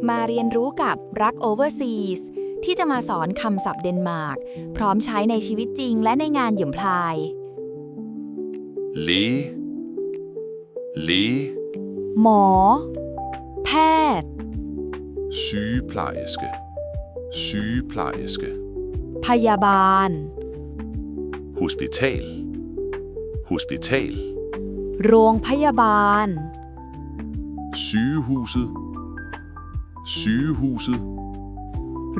มาเรียนรู้กับรัก Overseas ที่จะมาสอนคำศัพท์เดนมาร์กพร้อมใช้ในชีวิตจริงและในงานหยุ่มพลาย læge, læge, หมอ แพทย์ sygeplejerske, sygeplejerske, พยาบาล hospital, hospital, โรงพยาบาล sygehuset, sygehuset,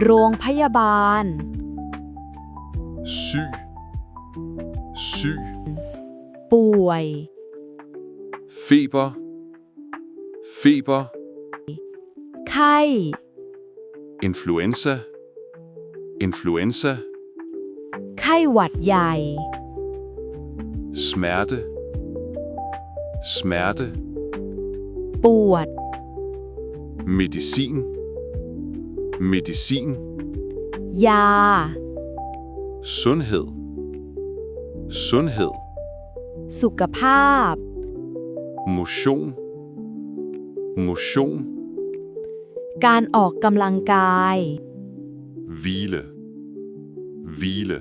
โรงพยาบาล syg, syg, ป่วย feber, feber, ไข้ influenza, influenza, ไข้หวัดใหญ่ smerte, smerte, ปวด medicin, medicin, ยา sundhed, sundhed, สุขภาพ motion, motion, การออกกำลังกาย hvile, hvile.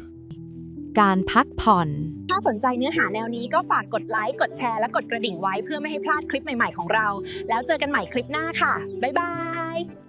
การพักผ่อน ถ้าสนใจเนื้อหาแนวนี้ก็ฝากกดไลค์ กดแชร์ และกดกระดิ่งไว้เพื่อไม่ให้พลาดคลิปใหม่ๆของเรา แล้วเจอกันใหม่คลิปหน้าค่ะ บ๊ายบาย